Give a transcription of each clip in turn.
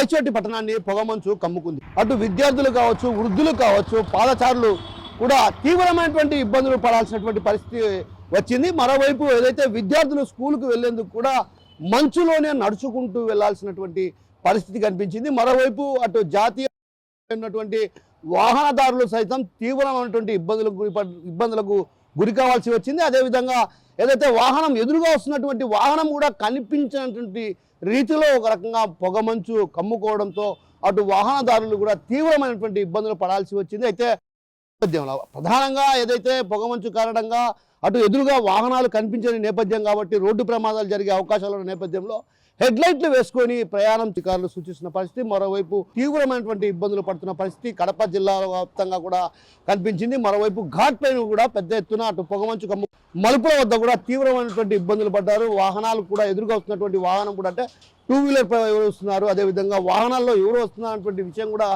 రాయచోటి పట్టణాన్ని పొగమంచు కమ్ముకుంది. అటు విద్యార్థులు కావచ్చు, వృద్ధులు కావచ్చు, పాదచారులు కూడా తీవ్రమైనటువంటి ఇబ్బందులు పడాల్సినటువంటి పరిస్థితి వచ్చింది. మరోవైపు ఏదైతే విద్యార్థులు స్కూల్కు వెళ్లేందుకు కూడా మంచులోనే నడుచుకుంటూ వెళ్లాల్సినటువంటి పరిస్థితి కనిపించింది. మరోవైపు అటు జాతీయ ఉన్నటువంటి వాహనదారులు సైతం తీవ్రమైనటువంటి ఇబ్బందులకు గురి కావాల్సి వచ్చింది. అదేవిధంగా ఏదైతే వాహనం ఎదురుగా వస్తున్నటువంటి వాహనం కూడా కనిపించినటువంటి రీతిలో ఒక రకంగా పొగమంచు కమ్ముకోవడంతో అటు వాహనదారులు కూడా తీవ్రమైనటువంటి ఇబ్బందులు పడాల్సి వచ్చింది. అయితే నేపథ్యంలో ప్రధానంగా ఏదైతే పొగమంచు కారణంగా అటు ఎదురుగా వాహనాలు కనిపించని నేపథ్యం కాబట్టి రోడ్డు ప్రమాదాలు జరిగే అవకాశాలు ఉన్న నేపథ్యంలో హెడ్లైట్లు వేసుకొని ప్రయాణం అధికారులు సూచిస్తున్న పరిస్థితి. మరోవైపు తీవ్రమైనటువంటి ఇబ్బందులు పడుతున్న పరిస్థితి కడప జిల్లా వ్యాప్తంగా కూడా కనిపించింది. మరోవైపు ఘాట్ పైన కూడా పెద్ద ఎత్తున అటు పొగమంచు మలుపుల వద్ద కూడా తీవ్రమైనటువంటి ఇబ్బందులు పడ్డారు. వాహనాలు కూడా ఎదురుగా వస్తున్నటువంటి వాహనం కూడా అంటే 2 వీలర్ పై ఎవరు వస్తున్నారు, అదేవిధంగా వాహనాల్లో ఎవరు వస్తున్నటువంటి విషయం కూడా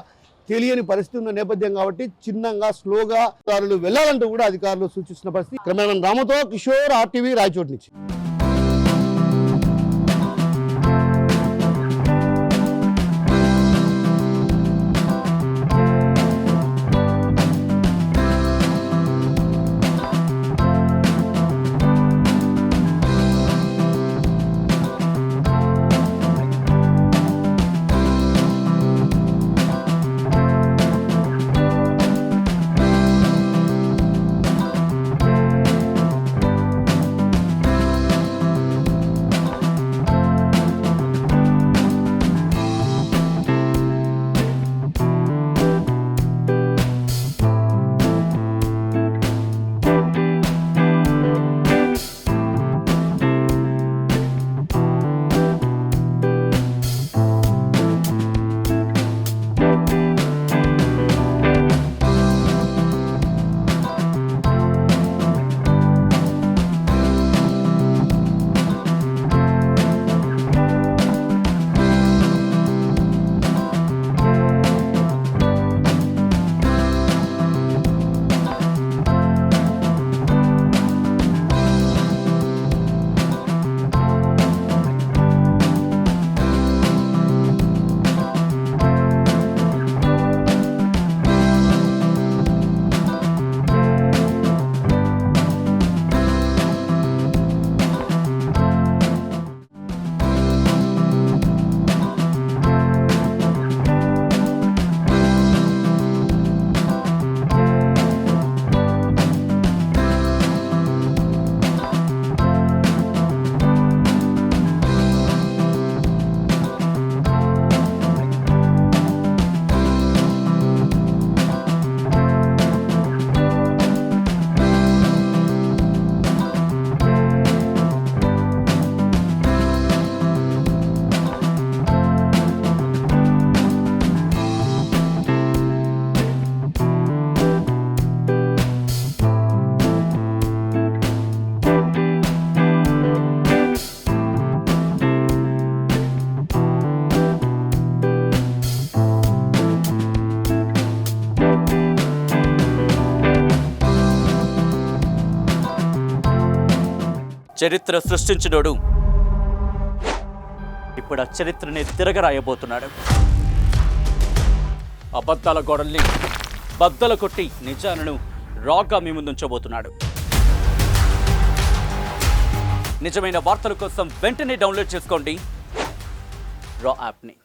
తెలియని పరిస్థితి ఉన్న నేపథ్యం కాబట్టి చిన్నగా స్లోగా దారులు వెళ్లాలంటూ కూడా అధికారులు సూచిస్తున్న పరిస్థితి. కెమెరామెన్ రాముతో కిషోర్, RTV రాయచోటి నుంచి. చరిత్ర సృష్టించినోడు ఇప్పుడు ఆ చరిత్రని తిరగరాయబోతున్నాడు. అబద్ధాల గోడల్ని బద్దల కొట్టి నిజాలను రాగా మీ ముందుంచబోతున్నాడు. నిజమైన వార్తల కోసం వెంటనే డౌన్లోడ్ చేసుకోండి రా యాప్ని.